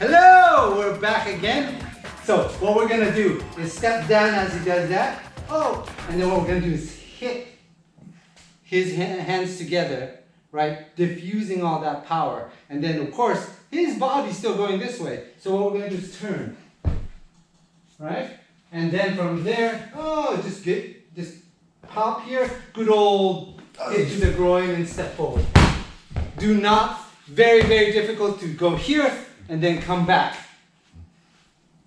Hello, we're back again. So what we're gonna do is step down as he does that. Oh, and then what we're gonna do is hit his hands together, right? Diffusing all that power. And then of course, his body's still going this way. So what we're gonna do is turn, right? And then from there, just pop here, good old hit to the groin and step forward. Do not, very, very difficult to go here and then come back.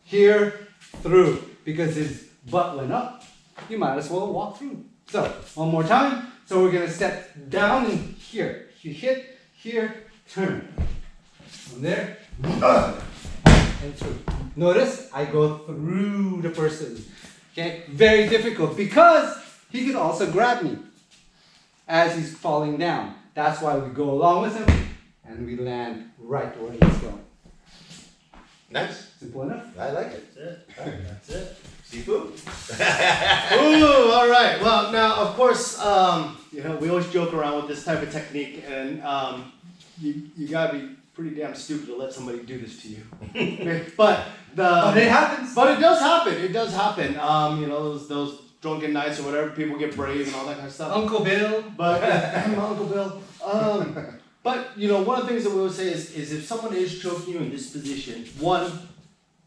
Here, through, because his butt went up, you might as well walk through. So, one more time. So we're gonna step down and here. You hit, here, turn. From there, and through. Notice, I go through the person. Okay, very difficult because he could also grab me as he's falling down. That's why we go along with him and we land right where he's going. Nice. Simple enough? I like it. That's it. Sifu? Ooh, all right. Well, now, of course, we always joke around with this type of technique, and you gotta be pretty damn stupid to let somebody do this to you. But it happens. But it does happen. It does happen. Those drunken nights or whatever, people get brave and all that kind of stuff. Uncle Bill. But Uncle Bill. But one of the things that we always say is if someone is choking you in this position, one,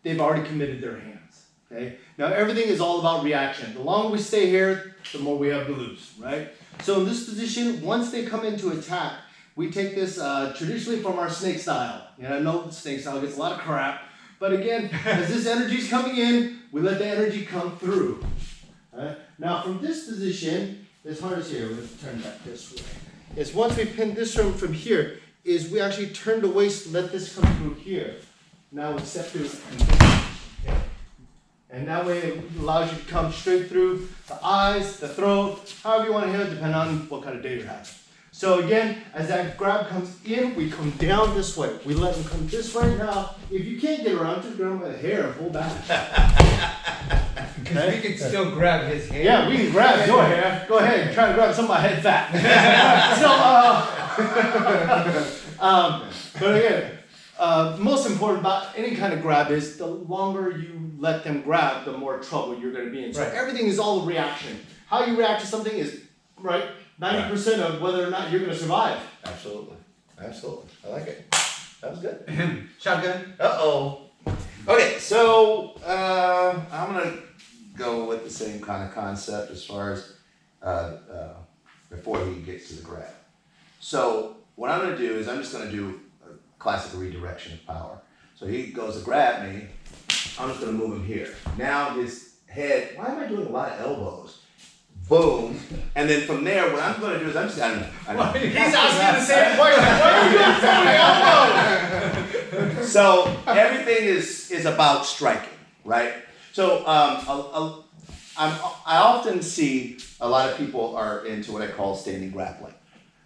they've already committed their hands. Okay. Now everything is all about reaction. The longer we stay here, the more we have to lose, right? So in this position, once they come into attack, we take this traditionally from our snake style. I know snake style gets a lot of crap, but again, as this energy is coming in, we let the energy come through. Right? Now from this position, this harness here, we're going to turn back this way. Is once we pin this from here, is we actually turn the waist, let this come through here. Now we step through and that way it allows you to come straight through the eyes, the throat, however you want to hit it, depending on what kind of day you're having. So again, as that grab comes in, we come down this way. We let them come this way. Now, if you can't get around, just grab them by the hair and pull back. Because we can still grab his hair. Yeah, we can grab your hair. Go ahead, try to grab some of my head fat. But again, most important about any kind of grab is the longer you let them grab, the more trouble you're going to be in. So everything is all a reaction. How you react to something is, 90% of whether or not you're going to survive. Absolutely. Absolutely. I like it. That was good. Shotgun. Uh-oh. Okay, so I'm going to go with the same kind of concept as far as before he gets to the grab. So what I'm going to do is I'm just going to do a classic redirection of power. So he goes to grab me. I'm just going to move him here. Now his head, why am I doing a lot of elbows? Boom. And then from there, what I'm going to do is He's asking the same question. Why are you doing so many elbows? So everything is about striking, right? So I often see a lot of people are into what I call standing grappling.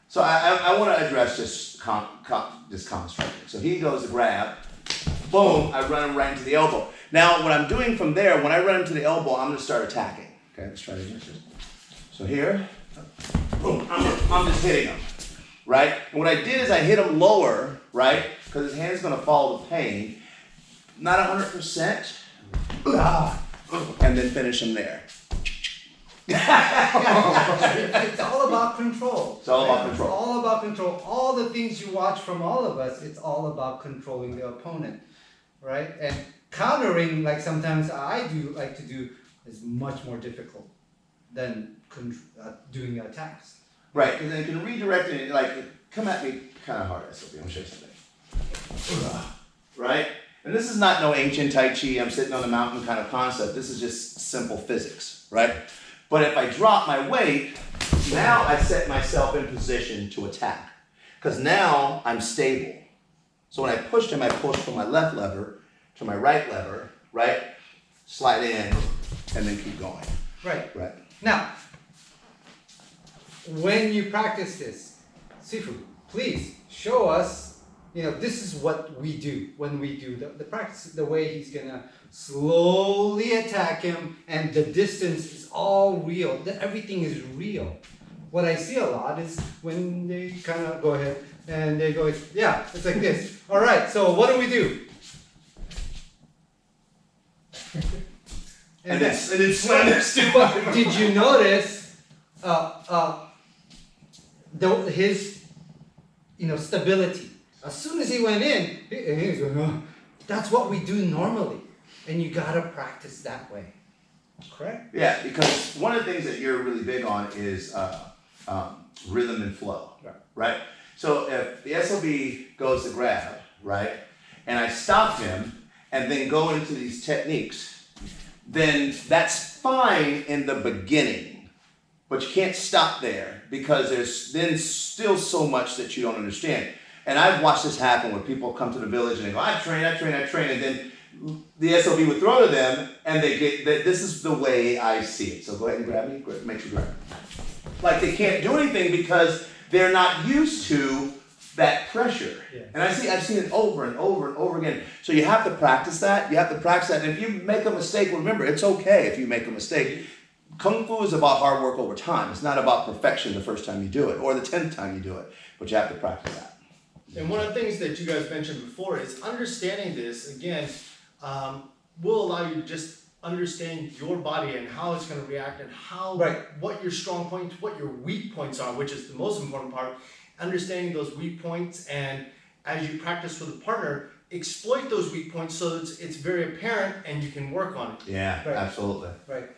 So I want to address just common striking. So he goes to grab, boom, I run him right into the elbow. Now what I'm doing from there, when I run him to the elbow, I'm going to start attacking. Okay, let's try this. So here, boom, I'm just hitting him, right? And what I did is I hit him lower, right? Because his hand's going to follow the pain. Not 100%. And then finish him there. It's all about control. It's all about control. It's all about control. All the things you watch from all of us, it's all about controlling the opponent, right? And countering, like sometimes I do like to do, is much more difficult than doing attacks. Right, and then you can redirect it, like, come at me kind of hard, SLB. I'm going to show you something. Right? And this is not no ancient Tai Chi, I'm sitting on the mountain kind of concept. This is just simple physics, right? But if I drop my weight, now I set myself in position to attack. Because now I'm stable. So when I pushed him, I pushed from my left lever to my right lever, right? Slide in, and then keep going. Right. Right. Now, when you practice this, Sifu, please show us, this is what we do when we do the practice, the way he's gonna slowly attack him, and the distance is all real. Everything is real. What I see a lot is when they kind of go ahead and they go, yeah, it's like this. All right, so what do? and then slam their stew up. Did you notice his stability? As soon as he went in, he was going, oh. That's what we do normally, and you gotta practice that way. Correct? Yeah, because one of the things that you're really big on is rhythm and flow, right? So if the SOB goes to grab, right, and I stop him and then go into these techniques, then that's fine in the beginning, but you can't stop there because there's then still so much that you don't understand. And I've watched this happen where people come to the village and they go, I train, and then the SOB would throw to them, and they get that this is the way I see it. So go ahead and grab me, make sure you grab me. Like they can't do anything because they're not used to that pressure. Yeah. And I've seen it over and over and over again. So you have to practice that. You have to practice that. And if you make a mistake, remember, it's okay if you make a mistake. Kung Fu is about hard work over time. It's not about perfection the first time you do it or the 10th time you do it. But you have to practice that. And one of the things that you guys mentioned before is understanding this, again, will allow you to just understand your body and how it's going to react and what your strong points, what your weak points are, which is the most important part. Understanding those weak points, and as you practice with a partner, exploit those weak points so that it's very apparent and you can work on it. Yeah, absolutely. Right.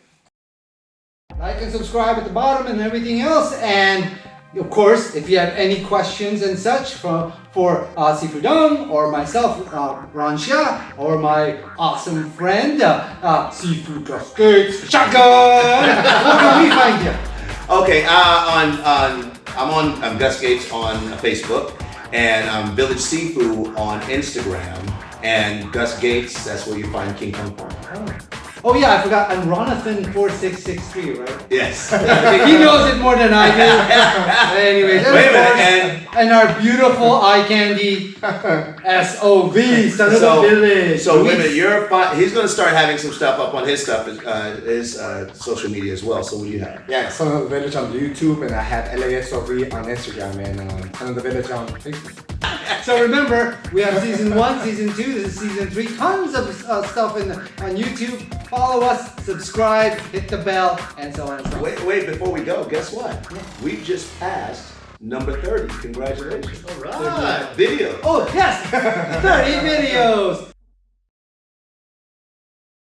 Like and subscribe at the bottom and everything else. And of course, if you have any questions and such for Sifu Dong or myself, Ron Xia, or my awesome friend, Sifu Gus Gates, Shotgun, where can we find you? Okay, I'm Gus Gates on Facebook, and I'm Village Sifu on Instagram, and Gus Gates, that's where you find King Kong Park. Oh yeah, I forgot. I'm Ronathan4663, right? Yes. He knows it more than I do. Anyways, Wait a minute, and our beautiful eye candy SOV, son of the village. So wait a minute, he's going to start having some stuff up on his stuff, his social media as well. So what do you have? Yeah, Son of the Village on YouTube, and I have LASOV on Instagram, and Son of the Village on Facebook. So remember, we have season 1, season 2, this is season 3. Tons of stuff on YouTube. Follow us, subscribe, hit the bell, and so on and so on. Wait, before we go, guess what? We just passed number 30. Congratulations. All right. Video. Oh yes, 30 videos.